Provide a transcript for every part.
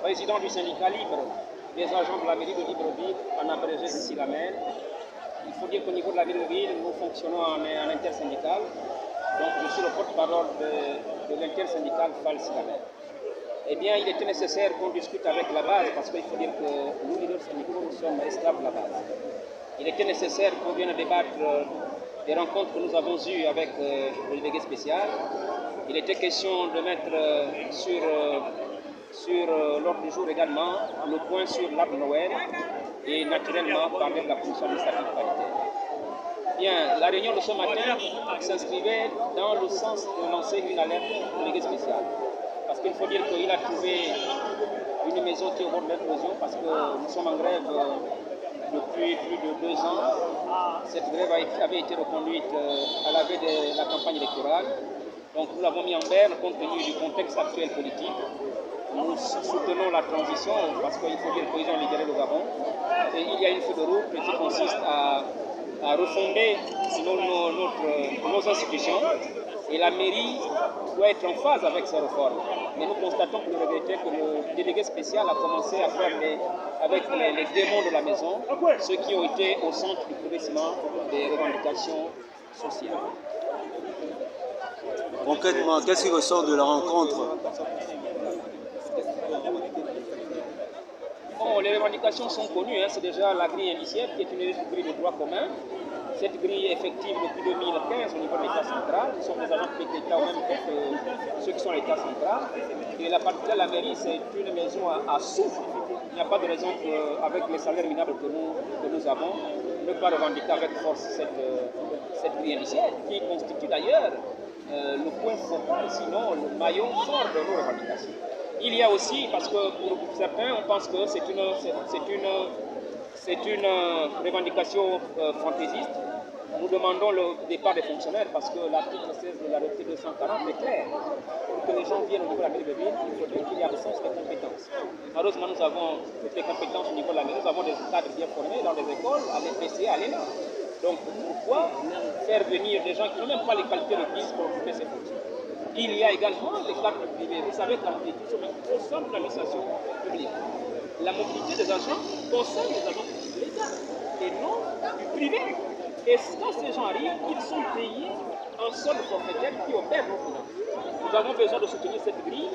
Président du syndicat libre, des agents de la mairie de Libreville, en abrégé de SILAMEL. Il faut dire qu'au niveau de la Libreville, nous fonctionnons en intersyndical. Donc je suis le porte-parole de l'intersyndical FAL SILAMEL. Eh bien, il était nécessaire qu'on discute avec la base, parce qu'il faut dire que nous, leaders syndicaux, nous sommes esclaves de la base. Il était nécessaire qu'on vienne débattre des rencontres que nous avons eues avec le délégué spécial. Il était question de mettre sur l'ordre du jour également le point sur l'arbre Noël et naturellement parler de la commission administrative paritaire. Bien, la réunion de ce matin s'inscrivait dans le sens de lancer une alerte au délégué spécial. Parce qu'il faut dire qu'il a trouvé une maison qui est au bord de l'explosion parce que nous sommes en grève depuis plus de 2 ans. Cette grève avait été reconduite à la veille de la campagne électorale. Donc nous l'avons mis en berne compte tenu du contexte actuel politique. Nous soutenons la transition parce qu'il faut dire qu'ils ont libéré le Gabon. Et il y a une feuille de route qui consiste à refonder nos institutions. Et la mairie doit être en phase avec ces réformes. Mais nous constatons que le délégué spécial a commencé à faire avec les démons de la maison, ceux qui ont été au centre du progressement des revendications sociales. Concrètement, qu'est-ce qui ressort de la rencontre? Bon, les revendications sont connues, c'est déjà la grille indiciaire qui est une grille de droit commun. Cette grille est effective depuis 2015 au niveau de l'État central. Nous sommes des agents publics d'État au même titre que ceux qui sont à l'État central. Et la particularité de la mairie, c'est une maison à souffle. Il n'y a pas de raison qu'avec les salaires minables que nous avons, ne pas revendiquer avec force cette grille indiciaire, qui constitue d'ailleurs le point focal, sinon le maillon fort de nos revendications. Il y a aussi, parce que pour certains, on pense que c'est une revendication fantaisiste. Nous demandons le départ des fonctionnaires parce que l'article 16 de l'arrêté 240 est clair. Pour que les gens viennent au niveau de la mairie de ville, il faudrait qu'il y ait absence de compétences. Malheureusement, nous avons toutes les compétences au niveau de la mairie. Nous avons des cadres bien formés dans les écoles, à l'EPC, à l'ENA. Donc pourquoi faire venir des gens qui n'ont même pas les qualités requises pour occuper ces fonctions? Il y a également les cadres privés. Vous savez que la mobilité au sein de l'administration publique. La mobilité des agents concerne les agents publics de l'État et non du privé. Et quand ces gens arrivent, ils sont payés en solde forfaitaire qui opère nos finances. Nous avons besoin de soutenir cette grille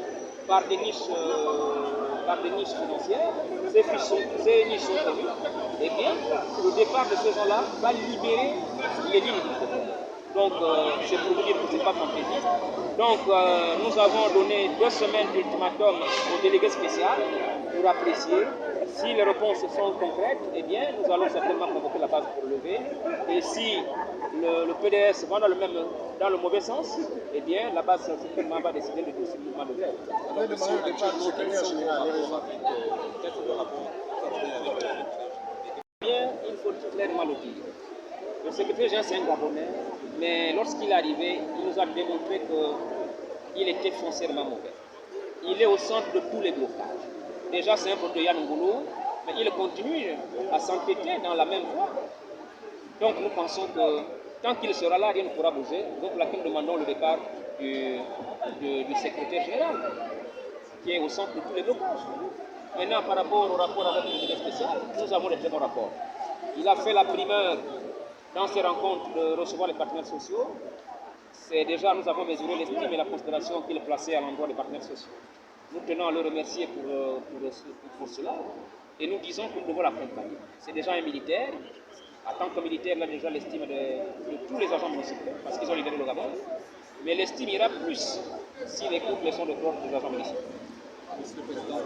par des niches financières. Ces niches sont connues. Eh bien, le départ de ces gens-là va libérer les lignes du gouvernement. Donc, c'est pour vous dire que ce n'est pas fantaisiste. Donc, nous avons donné 2 semaines d'ultimatum au délégué spécial pour apprécier. Si les réponses sont concrètes, eh bien, nous allons certainement convoquer la base pour lever. Et si le PDS va dans le mauvais sens, eh bien, la base certainement va décider de ce mouvement de grève. Bien, il faut clairement le dire. Le secrétaire général, c'est un Gabonais, mais lorsqu'il est arrivé, il nous a démontré qu'il était foncièrement mauvais. Il est au centre de tous les blocages. Déjà, c'est un produit de Yann Ngoulou, mais il continue à s'entêter dans la même voie. Donc nous pensons que tant qu'il sera là, rien ne pourra bouger. Donc là, nous demandons le départ du secrétaire général, qui est au centre de tous les blocages. Maintenant, par rapport au rapport avec le comité spécial, nous avons des très bons rapports. Il a fait la primeur dans ces rencontres de recevoir les partenaires sociaux. C'est déjà, nous avons mesuré l'estime et la considération qu'il plaçait à l'endroit des partenaires sociaux. Nous tenons à le remercier pour cela. Et nous disons que nous devons l'accompagner. C'est déjà un militaire. En tant que militaire, il a déjà l'estime de tous les agents municipaux, parce qu'ils ont libéré le Gabon. Mais l'estime ira plus s'il écoute les sons de cloche des agents municipaux. Monsieur le Président,